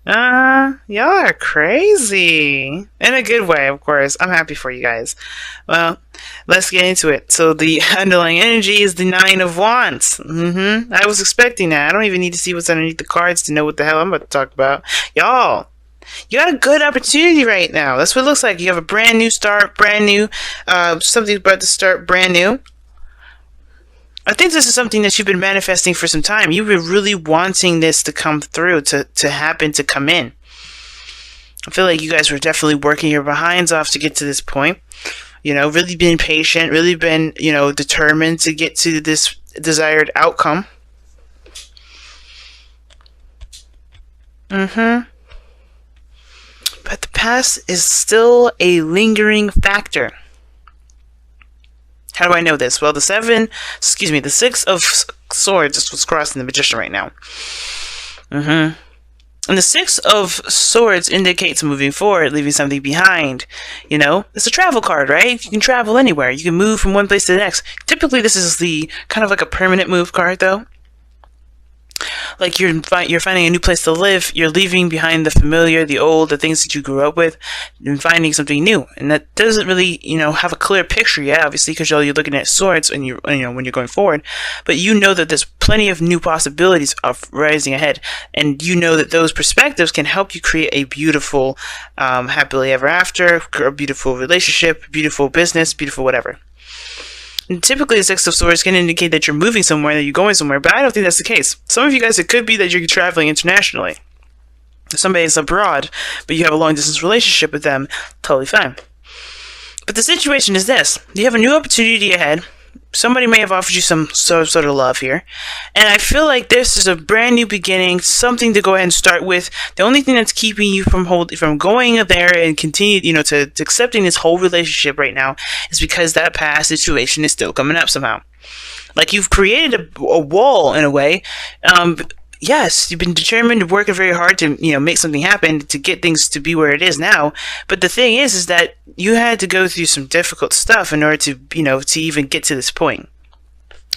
Y'all are crazy. In a good way, of course. I'm happy for you guys. Well, let's get into it. So the underlying energy is the Nine of Wands. I was expecting that. I don't even need to see what's underneath the cards to know what the hell I'm about to talk about. Y'all, you got a good opportunity right now. That's what it looks like. You have a brand new start, brand new, something about to start brand new. I think this is something that you've been manifesting for some time. You've been really wanting this to come through, to happen, to come in. I feel like you guys were definitely working your behinds off to get to this point. You know, really been patient, really been, determined to get to this desired outcome. But the past is still a lingering factor. How do I know this? Well, the Six of Swords is what's crossing the Magician right now. And the Six of Swords indicates moving forward, leaving something behind. You know, it's a travel card, right? You can travel anywhere. You can move from one place to the next. Typically, this is the kind of like a permanent move card, though. Like you're finding a new place to live. You're leaving behind the familiar, the old, the things that you grew up with, and finding something new. And that doesn't really, have a clear picture yet, obviously, because you're looking at swords and when you're going forward. But you know that there's plenty of new possibilities of rising ahead, and you know that those perspectives can help you create a beautiful, happily ever after, a beautiful relationship, beautiful business, beautiful whatever. And typically, the Six of Swords can indicate that you're moving somewhere, that you're going somewhere, but I don't think that's the case. Some of you guys, it could be that you're traveling internationally. Somebody's abroad, but you have a long-distance relationship with them, totally fine. But the situation is this. You have a new opportunity ahead. Somebody may have offered you some sort of love here. And I feel like this is a brand new beginning, something to go ahead and start with. The only thing that's keeping you from going there and continue, to accepting this whole relationship right now is because that past situation is still coming up somehow. Like you've created a wall in a way. Yes, you've been determined to work very hard to, make something happen, to get things to be where it is now. But the thing is that you had to go through some difficult stuff in order to, to even get to this point.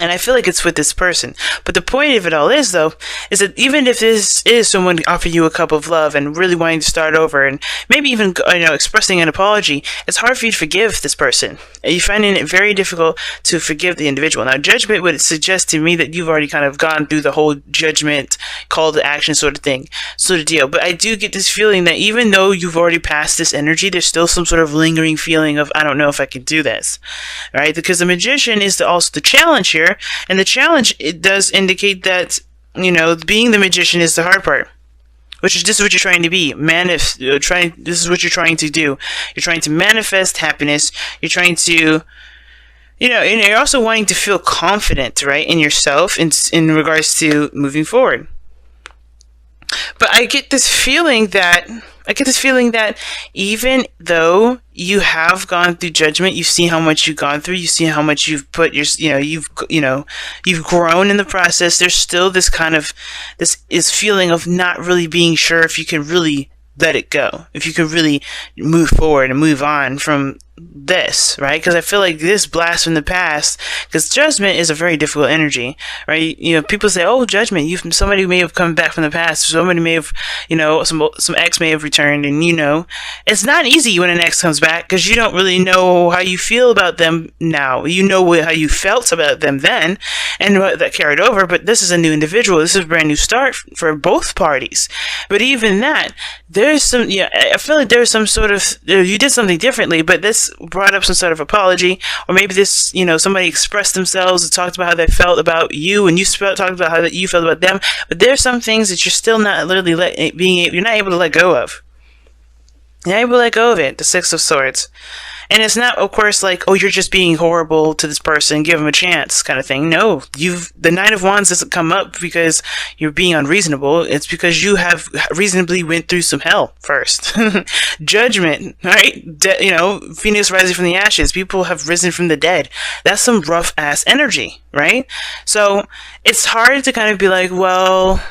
And I feel like it's with this person. But the point of it all is, though, is that even if this is someone offering you a cup of love and really wanting to start over and maybe even, expressing an apology, it's hard for you to forgive this person. You're finding it very difficult to forgive the individual. Now, judgment would suggest to me that you've already kind of gone through the whole judgment, call to action sort of deal. But I do get this feeling that even though you've already passed this energy, there's still some sort of lingering feeling of, I don't know if I can do this, right? Because the Magician is also the challenge here. And the challenge, it does indicate that, being the magician is the hard part. This is what you're trying to be. This is what you're trying to do. You're trying to manifest happiness. You're trying to, and you're also wanting to feel confident, right, in yourself in regards to moving forward. But I get this feeling that even though you have gone through judgment, you see how much you've gone through, you see how much you've put you've grown in the process. There's still this feeling of not really being sure if you can really let it go, if you could really move forward and move on from this, right? Because I feel like this blast from the past, because judgment is a very difficult energy, right? People say, oh, judgment, somebody may have come back from the past, somebody may have, some ex may have returned, and it's not easy when an ex comes back, because you don't really know how you feel about them now. You know how you felt about them then, and what that carried over, but this is a new individual, this is a brand new start for both parties. But even that, there's some, I feel like there's some sort of, you did something differently, but this brought up some sort of apology, or maybe this, somebody expressed themselves and talked about how they felt about you, and you talked about how you felt about them, but there's some things that you're still not literally you're not able to let go of. You're not able to let go of it, the Six of Swords. And it's not, of course, like, oh, you're just being horrible to this person, give them a chance kind of thing. No, the Nine of Wands doesn't come up because you're being unreasonable. It's because you have reasonably went through some hell first. Judgment, right? Phoenix rising from the ashes. People have risen from the dead. That's some rough ass energy, right? So it's hard to kind of be like, well,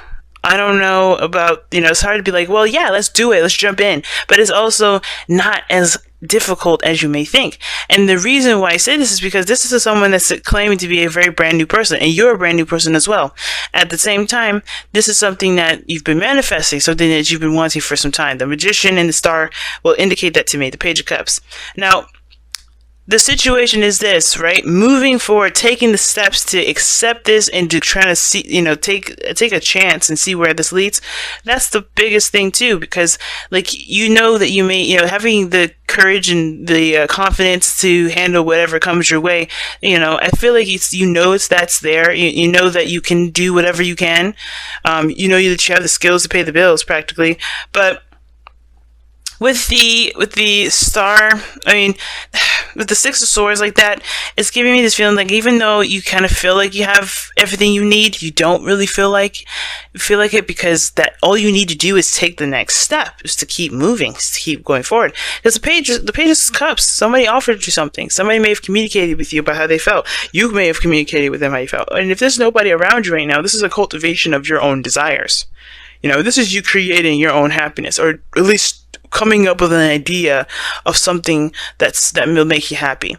I don't know about, it's hard to be like, well, yeah, let's do it. Let's jump in. But it's also not as difficult as you may think. And the reason why I say this is because this is someone that's claiming to be a very brand new person, and you're a brand new person as well. At the same time, this is something that you've been manifesting, something that you've been wanting for some time. The Magician and the Star will indicate that to me, the Page of Cups. Now, the situation is this, right? Moving forward, taking the steps to accept this and to try to see, take a chance and see where this leads. That's the biggest thing too, because that you may, having the courage and the confidence to handle whatever comes your way. I feel like it's that's there. You know that you can do whatever you can. That you have the skills to pay the bills, practically, but. With the Star, with the Six of Swords like that, it's giving me this feeling like even though you kind of feel like you have everything you need, you don't really feel like it, because that all you need to do is take the next step, is to keep moving, is to keep going forward. Because the Page of Cups, somebody offered you something. Somebody may have communicated with you about how they felt. You may have communicated with them how you felt. And if there's nobody around you right now, this is a cultivation of your own desires. This is you creating your own happiness, or at least coming up with an idea of something that will make you happy.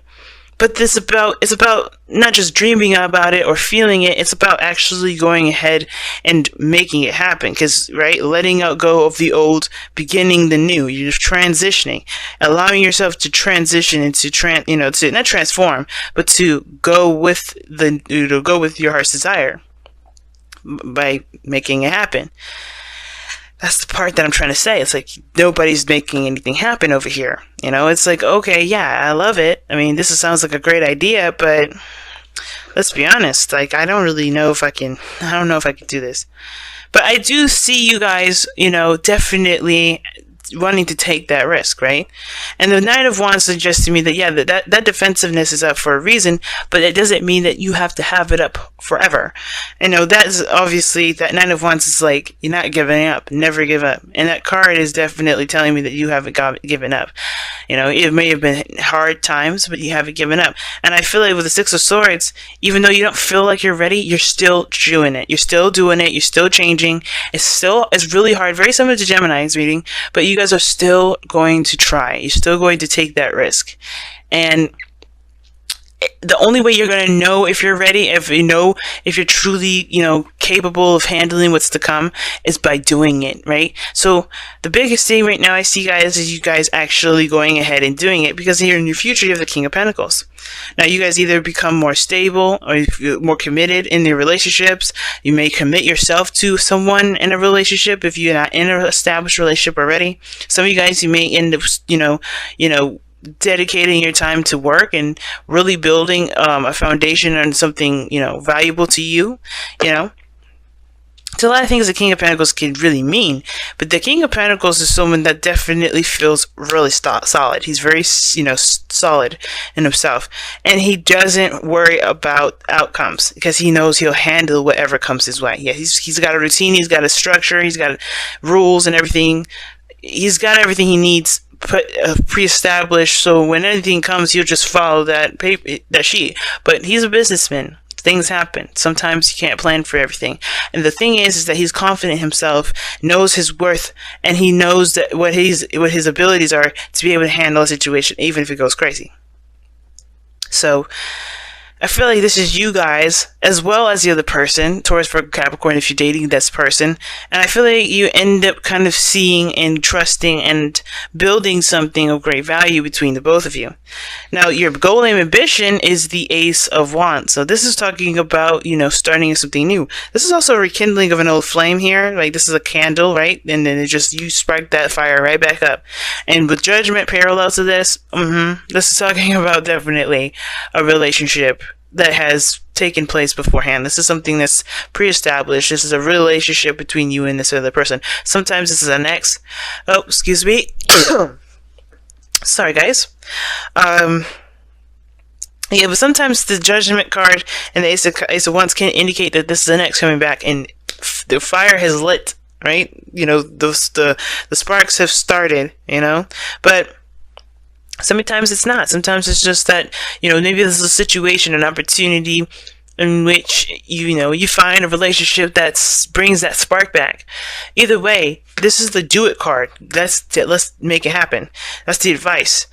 But it's about not just dreaming about it or feeling it. It's about actually going ahead and making it happen. Because, right, letting go of the old, beginning the new. You're transitioning, allowing yourself to transition into to not transform, but to go with your heart's desire by making it happen. That's the part that I'm trying to say. It's like nobody's making anything happen over here. It's like, okay, yeah, I love it. This sounds like a great idea, but let's be honest. Like, I don't know if I can do this. But I do see you guys, definitely wanting to take that risk, right? And the Knight of Wands suggests to me that, yeah, that defensiveness is up for a reason, but it doesn't mean that you have to have it up forever. That's obviously, that Knight of Wands is like, you're not giving up, never give up. And that card is definitely telling me that you haven't given up. It may have been hard times, but you haven't given up. And I feel like with the Six of Swords, even though you don't feel like you're ready, you're still doing it. You're still doing it. You're still changing. It's really hard, very similar to Gemini's reading, but you guys are still going to try. You're still going to take that risk. And the only way you're going to know if you're ready, if you're truly, capable of handling what's to come, is by doing it, right? So the biggest thing right now I see, guys, is you guys actually going ahead and doing it, because here in your future you have the King of Pentacles. Now you guys either become more stable or more committed in your relationships. You may commit yourself to someone in a relationship if you're not in an established relationship already. Some of you guys, you may end up, dedicating your time to work and really building a foundation on something, valuable to you, It's a lot of things the King of Pentacles can really mean, but the King of Pentacles is someone that definitely feels really solid. He's very, solid in himself, and he doesn't worry about outcomes because he knows he'll handle whatever comes his way. Yeah, he's got a routine, he's got a structure, he's got rules and everything. He's got everything he needs pre-established, so when anything comes, he'll just follow that sheet. But he's a businessman. Things happen. Sometimes you can't plan for everything. And the thing is that he's confident in himself, knows his worth, and he knows that what his abilities are to be able to handle a situation, even if it goes crazy. So I feel like this is you guys, as well as the other person, Taurus, Virgo, Capricorn, if you're dating this person. And I feel like you end up kind of seeing and trusting and building something of great value between the both of you. Now, your goal and ambition is the Ace of Wands. So this is talking about, starting something new. This is also a rekindling of an old flame here. Like, this is a candle, right? And then you spark that fire right back up. And with Judgment parallel to this, this is talking about definitely a relationship that has taken place beforehand. This is something that's pre-established. This is a relationship between you and this other person. Sometimes this is an ex. Oh, excuse me. Sorry, guys. Yeah, but sometimes the Judgment card and the Ace of Wands can indicate that this is an ex coming back, and the fire has lit, right? The sparks have started, but sometimes it's not. Sometimes it's just that, maybe this is a situation, an opportunity, in which you find a relationship that brings that spark back. Either way, this is the do it card. Let's make it happen. That's the advice.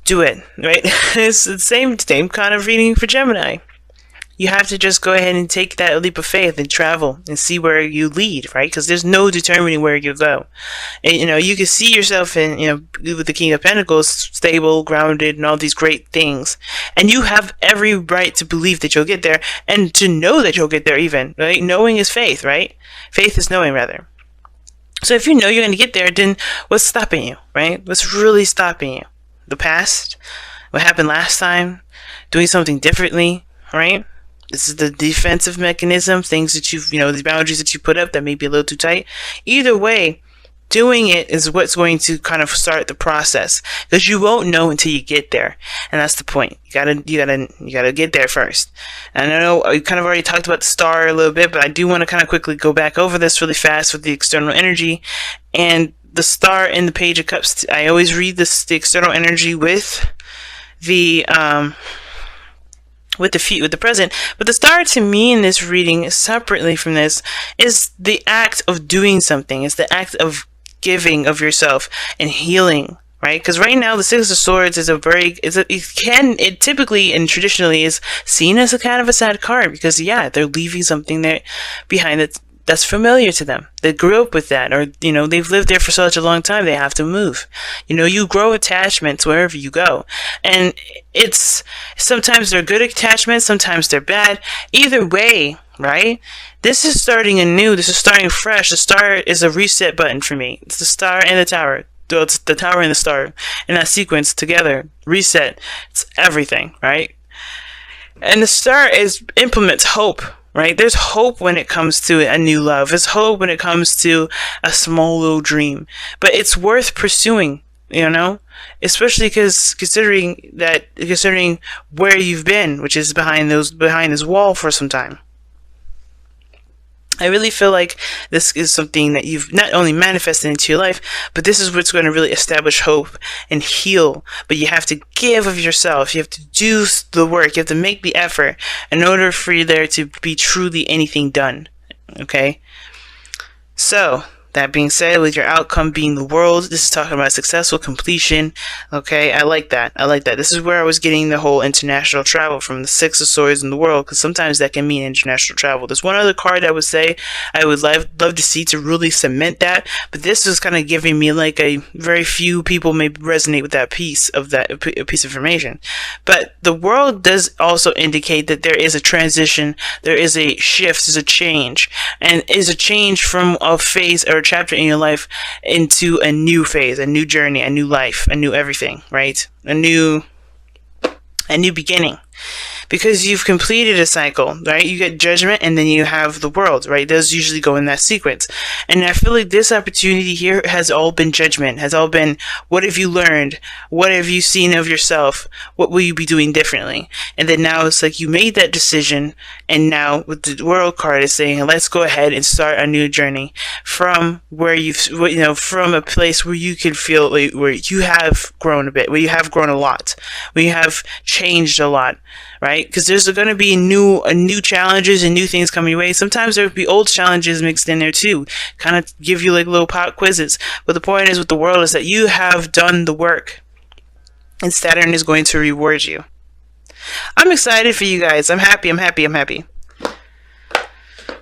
Do it, right? It's the same kind of reading for Gemini. You have to just go ahead and take that leap of faith and travel and see where you lead, right? Because there's no determining where you go. And, you can see yourself in, with the King of Pentacles, stable, grounded, and all these great things. And you have every right to believe that you'll get there and to know that you'll get there even, right? Knowing is faith, right? Faith is knowing, rather. So if you know you're going to get there, then what's stopping you, right? What's really stopping you? The past? What happened last time? Doing something differently, right? This is the defensive mechanism, things that the boundaries that you put up that may be a little too tight. Either way, doing it is what's going to kind of start the process, because you won't know until you get there. And that's the point. You gotta get there first. And I know I kind of already talked about the star a little bit, but I do want to kind of quickly go back over this really fast with the external energy. And the star in the Page of Cups, I always read the external energy with the present, but the star to me in this reading, separately from this, is the act of doing something. It's the act of giving of yourself and healing, right? Because right now the Six of Swords is it typically and traditionally is seen as a kind of a sad card, because they're leaving something there behind that's familiar to them. They grew up with that, or they've lived there for such a long time, they have to move. You grow attachments wherever you go, and it's sometimes they're good attachments, sometimes they're bad. Either way, right? This is starting anew. This is starting fresh. The star is a reset button for me. It's the star and the tower. It's the tower and the star in that sequence together. Reset. It's everything, right? And the star implements hope. Right? There's hope when it comes to a new love. There's hope when it comes to a small little dream. But it's worth pursuing, especially considering where you've been, which is behind this wall for some time. I really feel like this is something that you've not only manifested into your life, but this is what's going to really establish hope and heal. But you have to give of yourself. You have to do the work. You have to make the effort in order for there to be truly anything done. Okay? So, that being said, with your outcome being the world, this is talking about successful completion. Okay, I like that. This is where I was getting the whole international travel from, the Six of Swords in the world, because sometimes that can mean international travel. There's one other card I would say I would love to see to really cement that, but this is kind of giving me like a very few people may resonate with that piece of information. But the world does also indicate that there is a transition, there is a shift, there's a change, and is a change from a phase or chapter in your life into a new phase, a new journey, a new life, a new everything, right? A new beginning. Because you've completed a cycle, right? You get judgment and then you have the world, right? Those usually go in that sequence. And I feel like this opportunity here has all been judgment, has all been, what have you learned? What have you seen of yourself? What will you be doing differently? And then now it's like you made that decision, and now with the world card is saying, let's go ahead and start a new journey from where from a place where you can feel like where you have grown a bit, where you have grown a lot, where you have changed a lot. Right? Because there's going to be new challenges and new things coming your way. Sometimes there will be old challenges mixed in there too. Kind of give you like little pop quizzes. But the point is with the world is that you have done the work. And Saturn is going to reward you. I'm excited for you guys. I'm happy.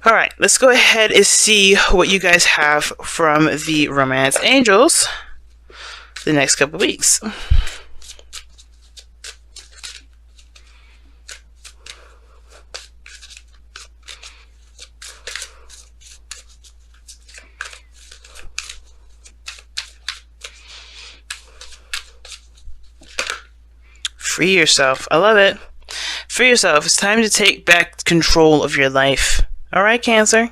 Alright, let's go ahead and see what you guys have from the Romance Angels the next couple weeks. Free yourself. I love it. Free yourself. It's time to take back control of your life. Alright, Cancer?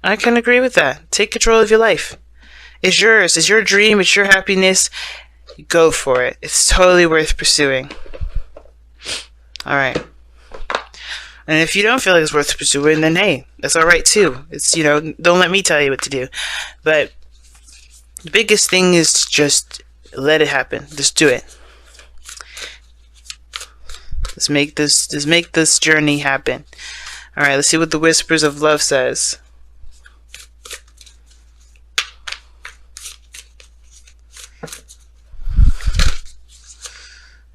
I can agree with that. Take control of your life. It's yours. It's your dream. It's your happiness. Go for it. It's totally worth pursuing. Alright. And if you don't feel like it's worth pursuing, then hey, that's alright too. It's, don't let me tell you what to do. But the biggest thing is to just let it happen. Just do it. Let's make this journey happen. All right, let's see what the Whispers of Love says.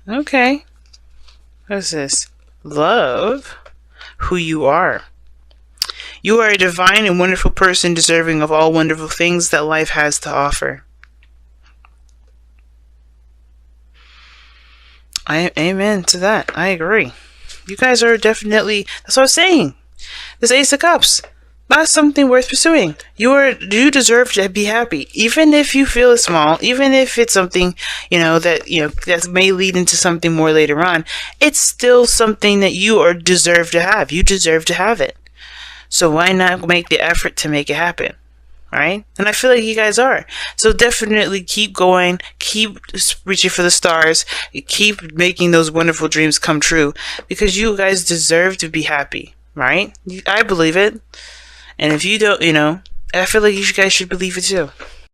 Okay. What's this? Love who you are. You are a divine and wonderful person deserving of all wonderful things that life has to offer. Amen to that. I agree. You guys are definitely, that's what I was saying. This Ace of Cups. That's something worth pursuing. You deserve to be happy. Even if you feel it's small, even if it's something, that may lead into something more later on, it's still something that you deserve to have. You deserve to have it. So why not make the effort to make it happen? Right? And I feel like you guys are. So definitely keep going, keep reaching for the stars, keep making those wonderful dreams come true, because you guys deserve to be happy, right? I believe it. And if you don't, I feel like you guys should believe it too.